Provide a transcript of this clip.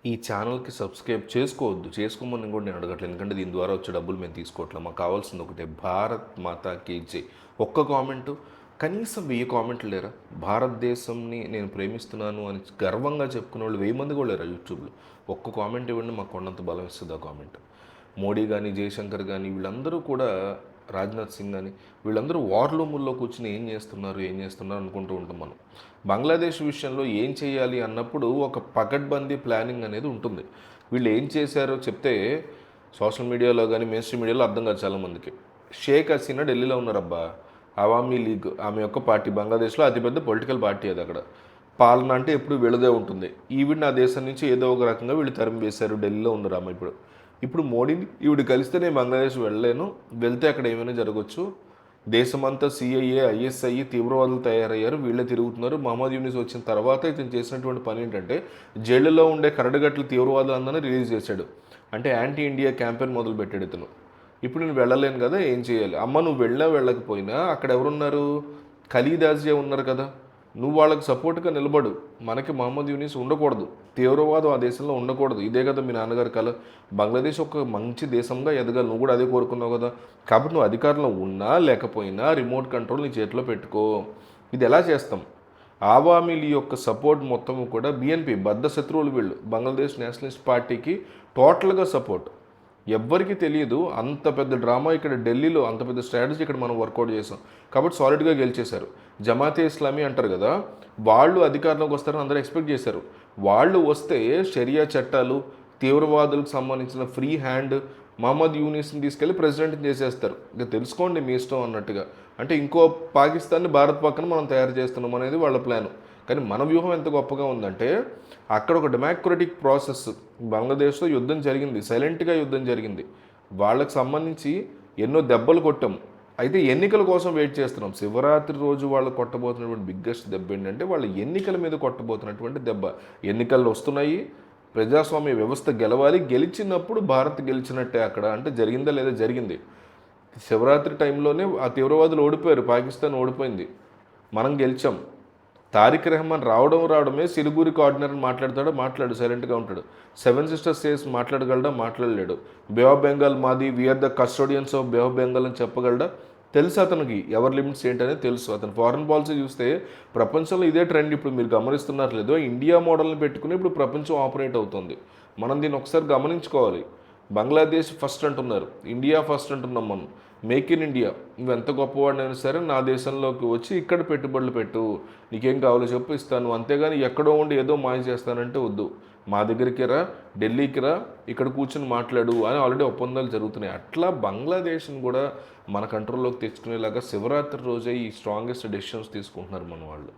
ఈ ఛానల్‌కి సబ్స్క్రైబ్ చేసుకోవద్దు. చేసుకోమని కూడా నేను అడగట్లేదు. ఎందుకంటే దీని ద్వారా వచ్చే డబ్బులు మేము తీసుకోవట్లేదు. మాకు కావాల్సింది ఒకటే, భారత్ మాతా కీ జై. ఒక్క కామెంటు, కనీసం 1000 కామెంట్లు లేరా? భారతదేశంని నేను ప్రేమిస్తున్నాను అని గర్వంగా చెప్పుకునే వాళ్ళు 1000 మంది కూడా లేరా యూట్యూబ్‌లో? ఒక్క కామెంట్ ఇవ్వండి, మాకు కొండంత బలం ఇస్తుంది ఆ కామెంట్. మోడీ కానీ, జయశంకర్ కానీ వీళ్ళందరూ కూడా, రాజ్నాథ్ సింగ్ అని వీళ్ళందరూ వార్ రూముల్లో కూర్చుని ఏం చేస్తున్నారు అనుకుంటూ ఉంటాం మనం. బంగ్లాదేశ్ విషయంలో ఏం చేయాలి అన్నప్పుడు ఒక పకడ్బందీ ప్లానింగ్ అనేది ఉంటుంది. వీళ్ళు ఏం చేశారో చెప్తే సోషల్ మీడియాలో కానీ మెయిన్ స్ట్రీమ్ మీడియాలో అర్థం కాదు చాలామందికి. షేక్ హసీనా ఢిల్లీలో ఉన్నారబ్బా, అవామీ లీగ్ ఆమె యొక్క పార్టీ, బంగ్లాదేశ్లో అతిపెద్ద పొలిటికల్ పార్టీ అది. అక్కడ పాలన అంటే ఎప్పుడు వీళ్ళదే ఉంటుంది. ఈవిడ ఆ దేశం నుంచి ఏదో ఒక రకంగా వీళ్ళు తరిమి వేశారు. ఢిల్లీలో ఉన్నారు ఆమె ఇప్పుడు మోడీని ఈవిడ కలిస్తే నేను బంగ్లాదేశ్ వెళ్ళలేను, వెళ్తే అక్కడ ఏమైనా జరగవచ్చు. దేశమంతా సిఐఏ ఐఎస్ఐ తీవ్రవాదులు తయారయ్యారు, వీళ్ళే తిరుగుతున్నారు. మహమ్మద్ యూనిస్ వచ్చిన తర్వాత ఇతను చేసినటువంటి పని ఏంటంటే జైలులో ఉండే కరడుగట్ల తీవ్రవాదులందరినీ రిలీజ్ చేశాడు. అంటే యాంటీ ఇండియా క్యాంపెయిన్ మొదలు పెట్టాడు ఇతను. ఇప్పుడు నేను వెళ్ళలేను కదా, ఏం చేయాలి? అమ్మ నువ్వు వెళ్ళకపోయినా అక్కడ ఎవరున్నారు? ఖలీద్ ఆజియా ఉన్నారు కదా, నువ్వు వాళ్ళకి సపోర్ట్గా నిలబడు. మనకి మహమ్మద్ యూనిస్ ఉండకూడదు, తీవ్రవాదం ఆ దేశంలో ఉండకూడదు. ఇదే కదా మీ నాన్నగారి కల. బంగ్లాదేశ్ ఒక మంచి దేశంగా ఎదగాలి, నువ్వు కూడా అదే కోరుకున్నావు కదా. కాబట్టి నువ్వు అధికారంలో ఉన్నా లేకపోయినా రిమోట్ కంట్రోల్ నీ చేతిలో పెట్టుకో. ఇది ఎలా చేస్తాం? ఆవామీ లీగ్ యొక్క సపోర్ట్ మొత్తం కూడా బీఎన్పీ బద్ధ శత్రువులు వీళ్ళు. బంగ్లాదేశ్ నేషనలిస్ట్ పార్టీకి టోటల్గా సపోర్ట్. ఎవ్వరికీ తెలియదు అంత పెద్ద డ్రామా ఇక్కడ ఢిల్లీలో, అంత పెద్ద స్ట్రాటజీ ఇక్కడ మనం వర్కౌట్ చేసాం కాబట్టి సాలిడ్గా గెలిచేశారు. జమాతే ఇస్లామీ అంటారు కదా, వాళ్ళు అధికారంలోకి వస్తారని అందరూ ఎక్స్పెక్ట్ చేశారు. వాళ్ళు వస్తే షరియా చట్టాలు, తీవ్రవాదులకు సంబంధించిన ఫ్రీ హ్యాండ్, మహమ్మద్ యూనిస్ని తీసుకెళ్లి ప్రెసిడెంట్ని చేసేస్తారు. ఇక తెలుసుకోండి మీ ఇష్టం అన్నట్టుగా. అంటే ఇంకో పాకిస్తాన్ని భారత్ పక్కన మనం తయారు చేస్తున్నాం అనేది వాళ్ళ ప్లాను. కానీ మన వ్యూహం ఎంత గొప్పగా ఉందంటే, అక్కడ ఒక డెమోక్రటిక్ ప్రాసెస్, బంగ్లాదేశ్లో యుద్ధం జరిగింది, సైలెంట్గా యుద్ధం జరిగింది. వాళ్ళకి సంబంధించి ఎన్నో దెబ్బలు కొట్టాం. అయితే ఎన్నికల కోసం వెయిట్ చేస్తున్నాం. శివరాత్రి రోజు వాళ్ళు కొట్టబోతున్నటువంటి బిగ్గెస్ట్ దెబ్బ ఏంటంటే వాళ్ళ ఎన్నికల మీద కొట్టబోతున్నటువంటి దెబ్బ. ఎన్నికలు వస్తున్నాయి, ప్రజాస్వామ్య వ్యవస్థ గెలవాలి, గెలిచినప్పుడు భారత్ గెలిచినట్టే అక్కడ. అంటే జరిగిందా లేదా? జరిగింది. శివరాత్రి టైంలోనే ఆ తీవ్రవాదులు ఓడిపోయారు, పాకిస్తాన్ ఓడిపోయింది, మనం గెలిచాం. తారిక్ రెహమాన్ రావడమే సిలిగురి కోఆర్డినేటర్ మాట్లాడు, సైలెంట్గా ఉంటాడు. 7 సిస్టర్స్ సేస్ మాట్లాడగలడా? మాట్లాడలేడు. బే ఆఫ్ బెంగాల్ మాది, we are the custodians of Bay of Bengal అని చెప్పగలడా? తెలుసు అతనికి ఎవరి లిమిట్స్ ఏంటనేది తెలుసు. అతను ఫారెన్ పాలసీ చూస్తే ప్రపంచంలో ఇదే ట్రెండ్. ఇప్పుడు మీరు గమనిస్తున్నారు లేదో, ఇండియా మోడల్ని పెట్టుకుని ఇప్పుడు ప్రపంచం ఆపరేట్ అవుతుంది. మనం దీన్ని ఒకసారి గమనించుకోవాలి. బంగ్లాదేశ్ ఫస్ట్ అంటున్నారు, ఇండియా ఫస్ట్ అంటున్నాం మనం. మేక్ ఇన్ ఇండియా, నువ్వు ఎంత గొప్పవాడినైనా సరే నా దేశంలోకి వచ్చి ఇక్కడ పెట్టుబడులు పెట్టు, నీకేం కావాలో చెప్పు ఇస్తాను, అంతేగాని ఎక్కడో ఉండి ఏదో మాయ చేస్తానంటే వద్దు. మా దగ్గరికి రా, ఢిల్లీకి రా, ఇక్కడ కూర్చొని మాట్లాడు అని ఆల్రెడీ ఒప్పందాలు జరుగుతున్నాయి. అట్లా బంగ్లాదేశ్ని కూడా మన కంట్రోల్లోకి తెచ్చుకునేలాగా శివరాత్రి రోజే ఈ స్ట్రాంగెస్ట్ డెసిషన్స్ తీసుకుంటున్నారు మన వాళ్ళు.